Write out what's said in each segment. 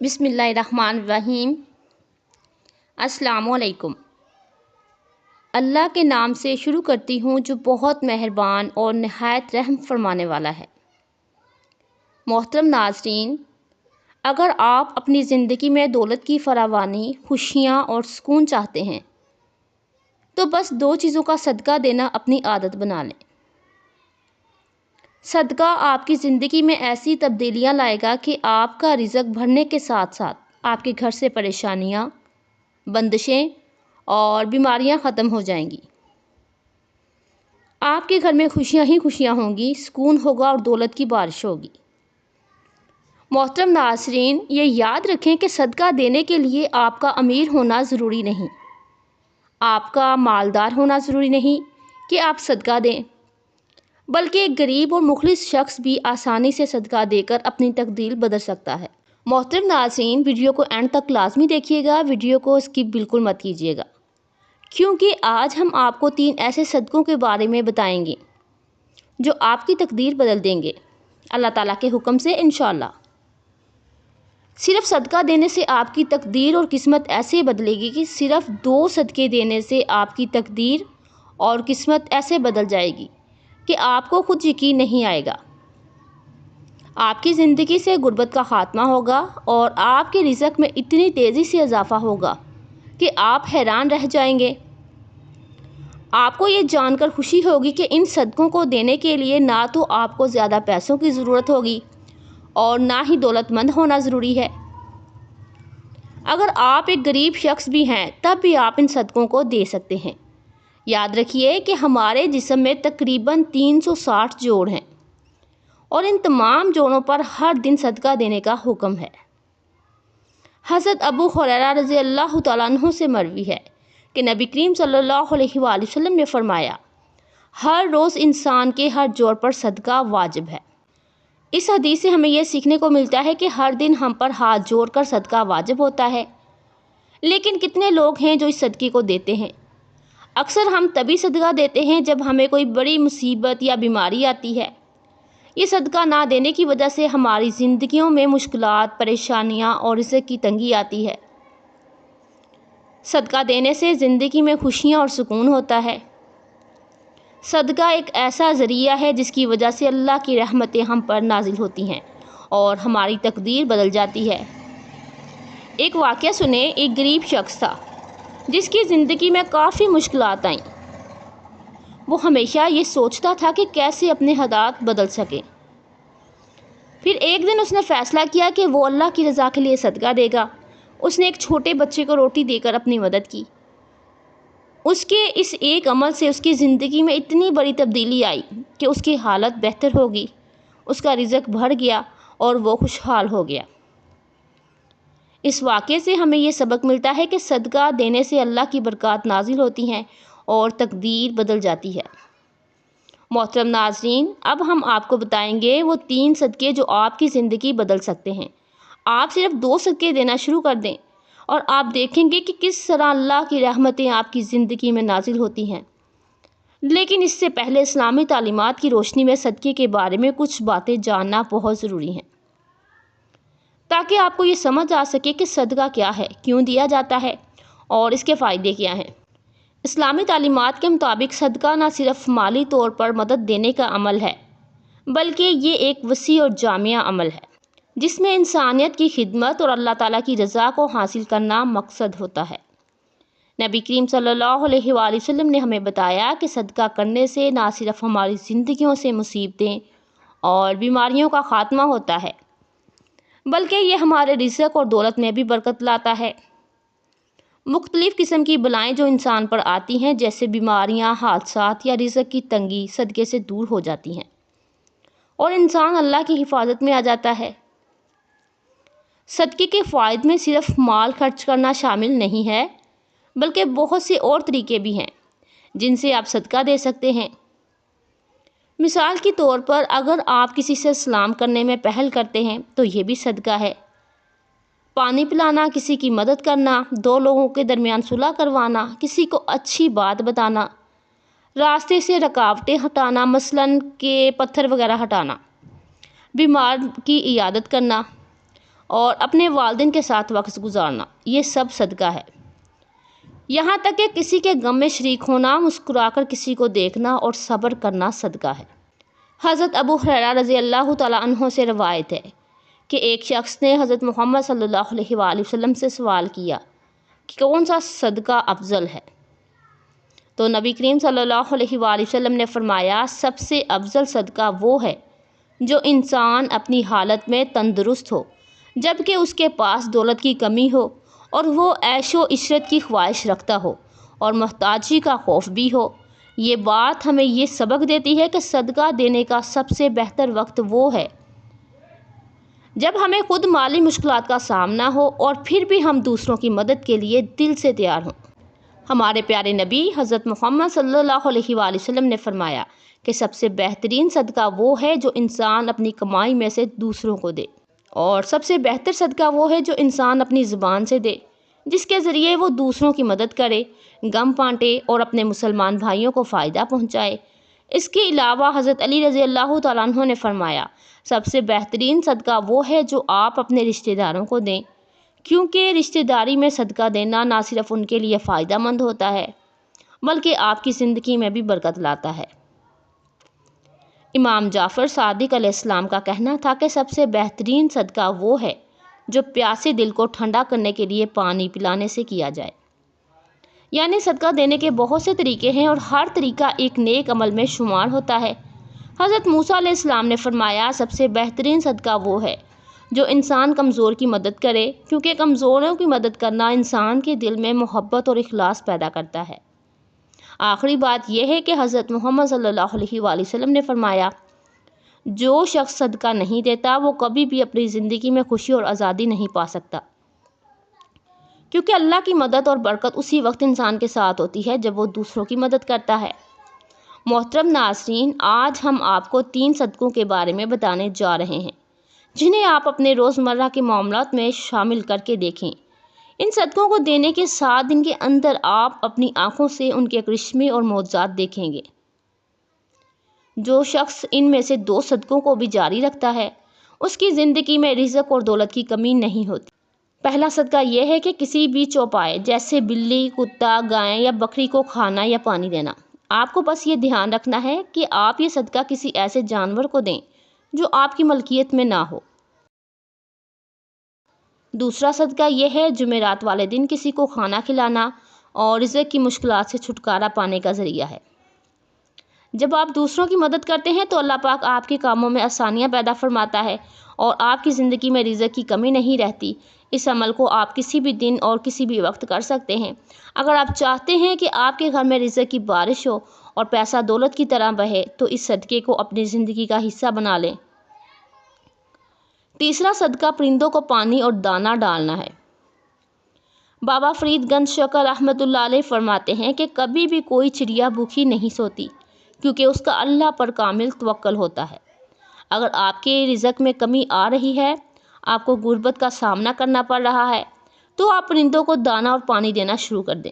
بسم اللہ الرحمن الرحیم۔ السلام علیکم۔ اللہ کے نام سے شروع کرتی ہوں جو بہت مہربان اور نہایت رحم فرمانے والا ہے۔ محترم ناظرین، اگر آپ اپنی زندگی میں دولت کی فراوانی، خوشیاں اور سکون چاہتے ہیں تو بس دو چیزوں کا صدقہ دینا اپنی عادت بنا لیں۔ صدقہ آپ کی زندگی میں ایسی تبدیلیاں لائے گا کہ آپ کا رزق بڑھنے کے ساتھ ساتھ آپ کے گھر سے پریشانیاں، بندشیں اور بیماریاں ختم ہو جائیں گی۔ آپ کے گھر میں خوشیاں ہی خوشیاں ہوں گی، سکون ہوگا اور دولت کی بارش ہوگی۔ محترم ناظرین، یہ یاد رکھیں کہ صدقہ دینے کے لیے آپ کا امیر ہونا ضروری نہیں، آپ کا مالدار ہونا ضروری نہیں کہ آپ صدقہ دیں، بلکہ ایک غریب اور مخلص شخص بھی آسانی سے صدقہ دے کر اپنی تقدیر بدل سکتا ہے۔ محترم ناظرین، ویڈیو کو اینڈ تک لازمی دیکھیے گا، ویڈیو کو اسکپ بالکل مت کیجیے گا، کیونکہ آج ہم آپ کو 3 ایسے صدقوں کے بارے میں بتائیں گے جو آپ کی تقدیر بدل دیں گے، اللہ تعالیٰ کے حکم سے انشاءاللہ۔ صرف صدقہ دینے سے آپ کی تقدیر اور قسمت ایسے بدلے گی کہ صرف 2 صدقے دینے سے آپ کی تقدیر اور قسمت ایسے بدل جائے گی کہ آپ کو خود یقین نہیں آئے گا۔ آپ کی زندگی سے غربت کا خاتمہ ہوگا اور آپ کے رزق میں اتنی تیزی سے اضافہ ہوگا کہ آپ حیران رہ جائیں گے۔ آپ کو یہ جان کر خوشی ہوگی کہ ان صدقوں کو دینے کے لیے نہ تو آپ کو زیادہ پیسوں کی ضرورت ہوگی اور نہ ہی دولت مند ہونا ضروری ہے۔ اگر آپ ایک غریب شخص بھی ہیں تب بھی آپ ان صدقوں کو دے سکتے ہیں۔ یاد رکھیے کہ ہمارے جسم میں تقریباً 360 جوڑ ہیں اور ان تمام جوڑوں پر ہر دن صدقہ دینے کا حکم ہے۔ حضرت ابو ہریرہ رضی اللہ تعالیٰ عنہ سے مروی ہے کہ نبی کریم صلی اللہ علیہ وآلہ وسلم نے فرمایا، ہر روز انسان کے ہر جوڑ پر صدقہ واجب ہے۔ اس حدیث سے ہمیں یہ سیکھنے کو ملتا ہے کہ ہر دن ہم پر ہاتھ جوڑ کر صدقہ واجب ہوتا ہے، لیکن کتنے لوگ ہیں جو اس صدقے کو دیتے ہیں؟ اکثر ہم تبھی صدقہ دیتے ہیں جب ہمیں کوئی بڑی مصیبت یا بیماری آتی ہے۔ یہ صدقہ نہ دینے کی وجہ سے ہماری زندگیوں میں مشکلات، پریشانیاں اور رزق کی تنگی آتی ہے۔ صدقہ دینے سے زندگی میں خوشیاں اور سکون ہوتا ہے۔ صدقہ ایک ایسا ذریعہ ہے جس کی وجہ سے اللہ کی رحمتیں ہم پر نازل ہوتی ہیں اور ہماری تقدیر بدل جاتی ہے۔ ایک واقعہ سنیں، ایک غریب شخص تھا جس کی زندگی میں کافی مشکلات آئیں۔ وہ ہمیشہ یہ سوچتا تھا کہ کیسے اپنے حالات بدل سکے۔ پھر ایک دن اس نے فیصلہ کیا کہ وہ اللہ کی رضا کے لیے صدقہ دے گا۔ اس نے ایک چھوٹے بچے کو روٹی دے کر اپنی مدد کی۔ اس کے اس ایک عمل سے اس کی زندگی میں اتنی بڑی تبدیلی آئی کہ اس کی حالت بہتر ہوگی، اس کا رزق بڑھ گیا اور وہ خوشحال ہو گیا۔ اس واقعے سے ہمیں یہ سبق ملتا ہے کہ صدقہ دینے سے اللہ کی برکات نازل ہوتی ہیں اور تقدیر بدل جاتی ہے۔ محترم ناظرین، اب ہم آپ کو بتائیں گے وہ 3 صدقے جو آپ کی زندگی بدل سکتے ہیں۔ آپ صرف 2 صدقے دینا شروع کر دیں اور آپ دیکھیں گے کہ کس طرح اللہ کی رحمتیں آپ کی زندگی میں نازل ہوتی ہیں۔ لیکن اس سے پہلے اسلامی تعلیمات کی روشنی میں صدقے کے بارے میں کچھ باتیں جاننا بہت ضروری ہیں، تاکہ آپ کو یہ سمجھ آ سکے کہ صدقہ کیا ہے، کیوں دیا جاتا ہے اور اس کے فائدے کیا ہیں۔ اسلامی تعلیمات کے مطابق صدقہ نہ صرف مالی طور پر مدد دینے کا عمل ہے، بلکہ یہ ایک وسیع اور جامع عمل ہے جس میں انسانیت کی خدمت اور اللہ تعالیٰ کی رضا کو حاصل کرنا مقصد ہوتا ہے۔ نبی کریم صلی اللہ علیہ وآلہ وسلم نے ہمیں بتایا کہ صدقہ کرنے سے نہ صرف ہماری زندگیوں سے مصیبتیں اور بیماریوں کا خاتمہ ہوتا ہے، بلکہ یہ ہمارے رزق اور دولت میں بھی برکت لاتا ہے۔ مختلف قسم کی بلائیں جو انسان پر آتی ہیں، جیسے بیماریاں، حادثات یا رزق کی تنگی، صدقے سے دور ہو جاتی ہیں اور انسان اللہ کی حفاظت میں آ جاتا ہے۔ صدقے کے فوائد میں صرف مال خرچ کرنا شامل نہیں ہے، بلکہ بہت سے اور طریقے بھی ہیں جن سے آپ صدقہ دے سکتے ہیں۔ مثال کے طور پر اگر آپ کسی سے سلام کرنے میں پہل کرتے ہیں تو یہ بھی صدقہ ہے۔ پانی پلانا، کسی کی مدد کرنا، 2 لوگوں کے درمیان صلح کروانا، کسی کو اچھی بات بتانا، راستے سے رکاوٹیں ہٹانا، مثلاً کہ پتھر وغیرہ ہٹانا، بیمار کی عیادت کرنا، اور اپنے والدین کے ساتھ وقت گزارنا، یہ سب صدقہ ہے۔ یہاں تک کہ کسی کے غم میں شریک ہونا، مسکرا کر کسی کو دیکھنا اور صبر کرنا صدقہ ہے۔ حضرت ابو ہریرہ رضی اللہ تعالیٰ عنہ سے روایت ہے کہ ایک شخص نے حضرت محمد صلی اللہ علیہ وآلہ وسلم سے سوال کیا کہ کون سا صدقہ افضل ہے؟ تو نبی کریم صلی اللہ علیہ وآلہ وسلم نے فرمایا، سب سے افضل صدقہ وہ ہے جو انسان اپنی حالت میں تندرست ہو، جبکہ اس کے پاس دولت کی کمی ہو اور وہ عیش و عشرت کی خواہش رکھتا ہو اور محتاجی کا خوف بھی ہو۔ یہ بات ہمیں یہ سبق دیتی ہے کہ صدقہ دینے کا سب سے بہتر وقت وہ ہے جب ہمیں خود مالی مشکلات کا سامنا ہو اور پھر بھی ہم دوسروں کی مدد کے لیے دل سے تیار ہوں۔ ہمارے پیارے نبی حضرت محمد صلی اللہ علیہ وآلہ وسلم نے فرمایا کہ سب سے بہترین صدقہ وہ ہے جو انسان اپنی کمائی میں سے دوسروں کو دے، اور سب سے بہتر صدقہ وہ ہے جو انسان اپنی زبان سے دے، جس کے ذریعے وہ دوسروں کی مدد کرے، غم بانٹے اور اپنے مسلمان بھائیوں کو فائدہ پہنچائے۔ اس کے علاوہ حضرت علی رضی اللہ تعالیٰ عنہ نے فرمایا، سب سے بہترین صدقہ وہ ہے جو آپ اپنے رشتہ داروں کو دیں، کیونکہ رشتہ داری میں صدقہ دینا نہ صرف ان کے لیے فائدہ مند ہوتا ہے بلکہ آپ کی زندگی میں بھی برکت لاتا ہے۔ امام جعفر صادق علیہ السلام کا کہنا تھا کہ سب سے بہترین صدقہ وہ ہے جو پیاسے دل کو ٹھنڈا کرنے کے لیے پانی پلانے سے کیا جائے۔ یعنی صدقہ دینے کے بہت سے طریقے ہیں اور ہر طریقہ ایک نیک عمل میں شمار ہوتا ہے۔ حضرت موسیٰ علیہ السلام نے فرمایا، سب سے بہترین صدقہ وہ ہے جو انسان کمزور کی مدد کرے، کیونکہ کمزوروں کی مدد کرنا انسان کے دل میں محبت اور اخلاص پیدا کرتا ہے۔ آخری بات یہ ہے کہ حضرت محمد صلی اللہ علیہ وآلہ وسلم نے فرمایا، جو شخص صدقہ نہیں دیتا وہ کبھی بھی اپنی زندگی میں خوشی اور آزادی نہیں پا سکتا، کیونکہ اللہ کی مدد اور برکت اسی وقت انسان کے ساتھ ہوتی ہے جب وہ دوسروں کی مدد کرتا ہے۔ محترم ناظرین، آج ہم آپ کو 3 صدقوں کے بارے میں بتانے جا رہے ہیں جنہیں آپ اپنے روزمرہ کے معاملات میں شامل کر کے دیکھیں۔ ان صدقوں کو دینے کے 7 دن کے اندر آپ اپنی آنکھوں سے ان کے کرشمے اور معجزات دیکھیں گے۔ جو شخص ان میں سے 2 صدقوں کو بھی جاری رکھتا ہے، اس کی زندگی میں رزق اور دولت کی کمی نہیں ہوتی۔ پہلا صدقہ یہ ہے کہ کسی بھی چوپائے جیسے بلی، کتا، گائے یا بکری کو کھانا یا پانی دینا۔ آپ کو بس یہ دھیان رکھنا ہے کہ آپ یہ صدقہ کسی ایسے جانور کو دیں جو آپ کی ملکیت میں نہ ہو۔ دوسرا صدقہ یہ ہے جمعرات والے دن کسی کو کھانا کھلانا اور رزق کی مشکلات سے چھٹکارا پانے کا ذریعہ ہے۔ جب آپ دوسروں کی مدد کرتے ہیں تو اللہ پاک آپ کے کاموں میں آسانیاں پیدا فرماتا ہے اور آپ کی زندگی میں رزق کی کمی نہیں رہتی۔ اس عمل کو آپ کسی بھی دن اور کسی بھی وقت کر سکتے ہیں۔ اگر آپ چاہتے ہیں کہ آپ کے گھر میں رزق کی بارش ہو اور پیسہ دولت کی طرح بہے تو اس صدقے کو اپنی زندگی کا حصہ بنا لیں۔ تیسرا صدقہ پرندوں کو پانی اور دانہ ڈالنا ہے۔ بابا فرید گنج شکر رحمۃ اللہ علیہ فرماتے ہیں کہ کبھی بھی کوئی چڑیا بھوکی نہیں سوتی، کیونکہ اس کا اللہ پر کامل توکل ہوتا ہے۔ اگر آپ کے رزق میں کمی آ رہی ہے، آپ کو غربت کا سامنا کرنا پڑ رہا ہے، تو آپ پرندوں کو دانہ اور پانی دینا شروع کر دیں،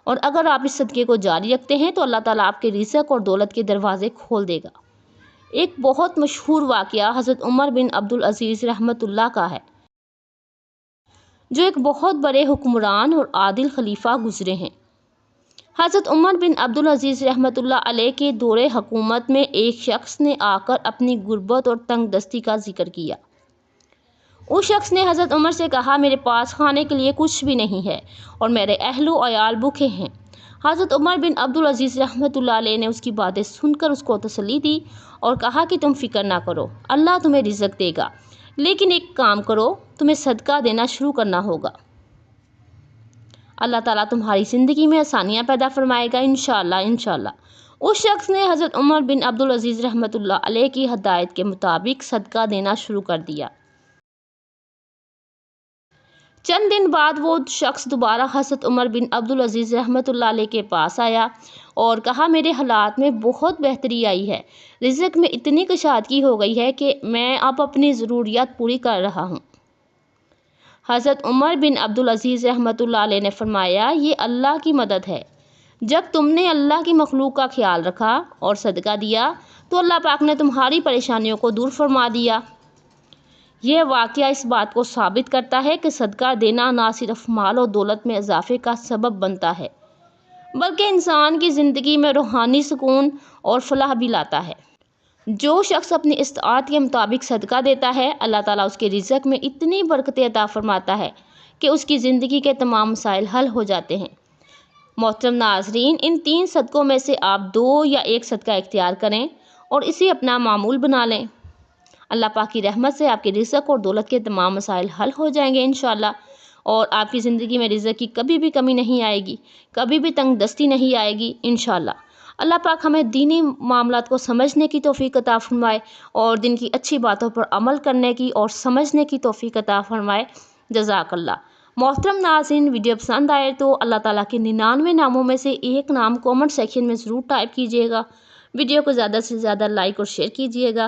اور اگر آپ اس صدقے کو جاری رکھتے ہیں تو اللہ تعالیٰ آپ کے رزق اور دولت کے دروازے کھول دے گا۔ ایک بہت مشہور واقعہ حضرت عمر بن عبدالعزیز رحمۃ اللہ کا ہے، جو ایک بہت بڑے حکمران اور عادل خلیفہ گزرے ہیں۔ حضرت عمر بن عبدالعزیز رحمۃ اللہ علیہ کے دور حکومت میں ایک شخص نے آ کر اپنی غربت اور تنگ دستی کا ذکر کیا۔ اس شخص نے حضرت عمر سے کہا، میرے پاس کھانے کے لیے کچھ بھی نہیں ہے اور میرے اہل و عیال بھوکے ہیں۔ حضرت عمر بن عبدالعزیز رحمۃ اللہ علیہ نے اس کی باتیں سن کر اس کو تسلی دی اور کہا کہ تم فکر نہ کرو، اللہ تمہیں رزق دے گا، لیکن ایک کام کرو، تمہیں صدقہ دینا شروع کرنا ہوگا۔ اللہ تعالیٰ تمہاری زندگی میں آسانیاں پیدا فرمائے گا انشاءاللہ انشاءاللہ۔ اس شخص نے حضرت عمر بن عبدالعزیز رحمۃ اللہ علیہ کی ہدایت کے مطابق صدقہ دینا شروع کر دیا۔ چند دن بعد وہ شخص دوبارہ حضرت عمر بن عبدالعزیز رحمۃ اللہ علیہ کے پاس آیا اور کہا، میرے حالات میں بہت بہتری آئی ہے، رزق میں اتنی کشادگی ہو گئی ہے کہ میں اب اپنی ضروریات پوری کر رہا ہوں۔ حضرت عمر بن عبدالعزیز رحمۃ اللہ علیہ نے فرمایا، یہ اللہ کی مدد ہے۔ جب تم نے اللہ کی مخلوق کا خیال رکھا اور صدقہ دیا تو اللہ پاک نے تمہاری پریشانیوں کو دور فرما دیا۔ یہ واقعہ اس بات کو ثابت کرتا ہے کہ صدقہ دینا نہ صرف مال و دولت میں اضافے کا سبب بنتا ہے بلکہ انسان کی زندگی میں روحانی سکون اور فلاح بھی لاتا ہے۔ جو شخص اپنی استطاعت کے مطابق صدقہ دیتا ہے، اللہ تعالیٰ اس کے رزق میں اتنی برکتیں عطا فرماتا ہے کہ اس کی زندگی کے تمام مسائل حل ہو جاتے ہیں۔ محترم ناظرین، ان 3 صدقوں میں سے آپ 2 یا 1 صدقہ اختیار کریں اور اسے اپنا معمول بنا لیں۔ اللہ پاک کی رحمت سے آپ کے رزق اور دولت کے تمام مسائل حل ہو جائیں گے انشاءاللہ، اور آپ کی زندگی میں رزق کی کبھی بھی کمی نہیں آئے گی، کبھی بھی تنگ دستی نہیں آئے گی انشاءاللہ۔ اللہ پاک ہمیں دینی معاملات کو سمجھنے کی توفیق عطا فرمائے اور دین کی اچھی باتوں پر عمل کرنے کی اور سمجھنے کی توفیق عطا فرمائے۔ جزاک اللہ۔ محترم ناظرین، ویڈیو پسند آئے تو اللہ تعالیٰ کے 99 ناموں میں سے ایک نام کومنٹ سیکشن میں ضرور ٹائپ کیجیے گا۔ ویڈیو کو زیادہ سے زیادہ لائک اور شیئر کیجیے گا۔